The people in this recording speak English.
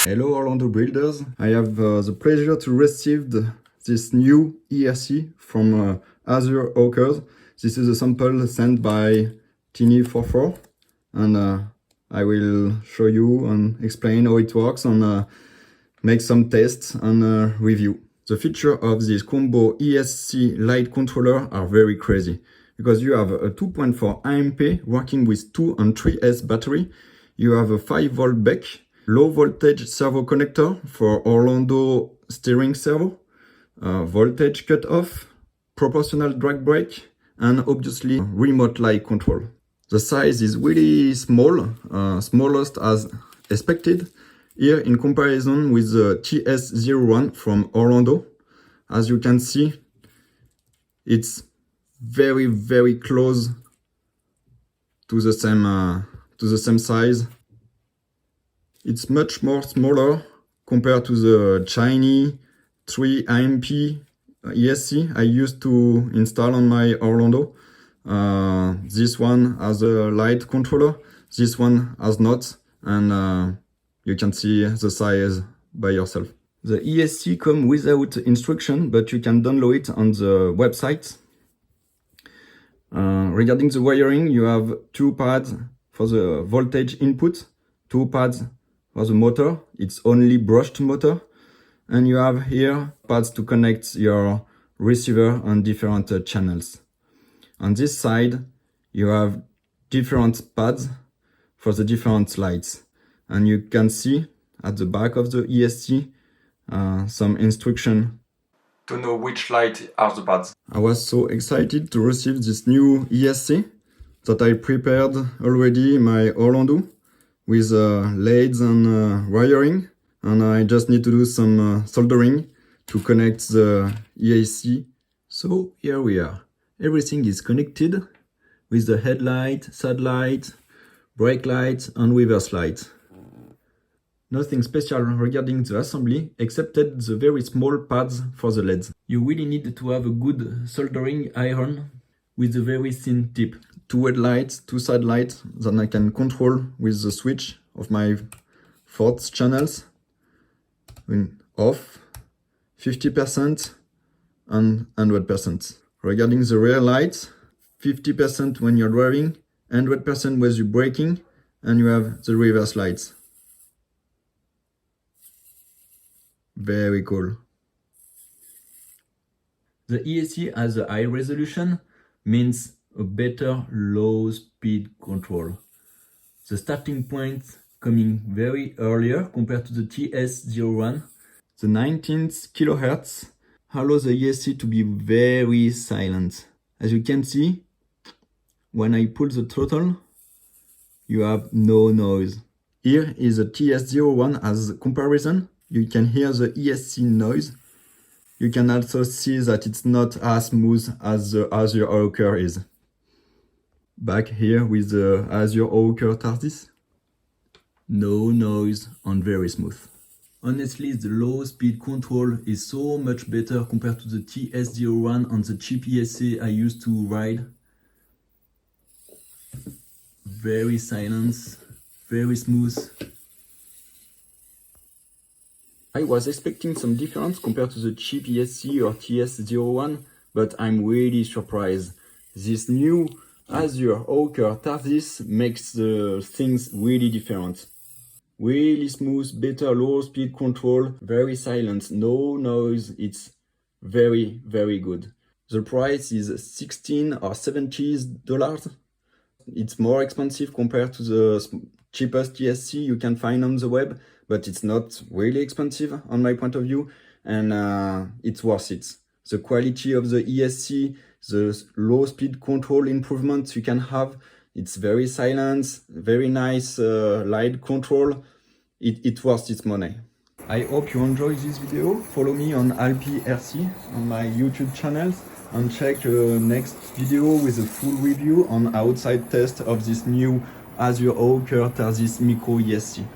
Hello Orlando builders, I have the pleasure to receive this new ERC from Azure Hawkers. This is a sample sent by Tiny44 and I will show you and explain how it works and make some tests and review. The feature of this combo ESC light controller are very crazy because you have a 2.4 AMP working with 2 and 3S battery. You have a 5-volt back, low voltage servo connector for Orlando steering servo, voltage cutoff, proportional drag brake, and obviously remote light control. The size is really small, smallest as expected. Here in comparison with the TS01 from Orlando, as you can see, it's very close to the same size. It's much more smaller compared to the Chinese 3 AMP ESC I used to install on my Orlando. This one has a light controller, this one has not, and you can see the size by yourself. The ESC comes without instruction, but you can download it on the website. Regarding the wiring, you have 2 pads for the voltage input, 2 pads for the motor. It's only brushed motor. And you have here pads to connect your receiver on different channels. On this side, you have different pads for the different lights. And you can see at the back of the ESC some instruction to know which light are the pads. I was so excited to receive this new ESC that I prepared already my Orlando with LEDs and wiring, and I just need to do some soldering to connect the ESC. So here we are. Everything is connected with the headlight, side light, brake light and reverse light. Nothing special regarding the assembly, except the very small pads for the LEDs. You really need to have a good soldering iron with a very thin tip. 2 headlights, 2 side lights that I can control with the switch of my 4th channels. Off, 50% and 100%. Regarding the rear lights, 50% when you're driving, 100% when you're braking, and you have the reverse lights. Very cool. The ESC has a high resolution, means a better low speed control. The starting point coming very earlier compared to the TS01. The 19 kHz allows the ESC to be very silent. As you can see, when I pull the throttle, you have no noise. Here is a TS01 as a comparison. You can hear the ESC noise. You can also see that it's not as smooth as the Azure Hawker is. Back here with the Azure Hawker TARDIS. No noise and very smooth. Honestly, the low speed control is so much better compared to the TS01 and the cheap ESC I used to ride. Very silent, very smooth. I was expecting some difference compared to the cheap ESC or TS01, but I'm really surprised. This new Azure Hawker TARDIS makes the things really different. Really smooth, better low speed control, very silent, no noise. It's very good. The price is $16 or $17. It's more expensive compared to the cheapest ESC you can find on the web, but it's not really expensive on my point of view, and it's worth it. The quality of the ESC, the low speed control improvements you can have, it's very silent, very nice light control. It's worth its money. I hope you enjoyed this video. Follow me on AlpiRC on my YouTube channels and check next video with a full review on outside test of this new Azure Hawker TARDIS Micro ESC.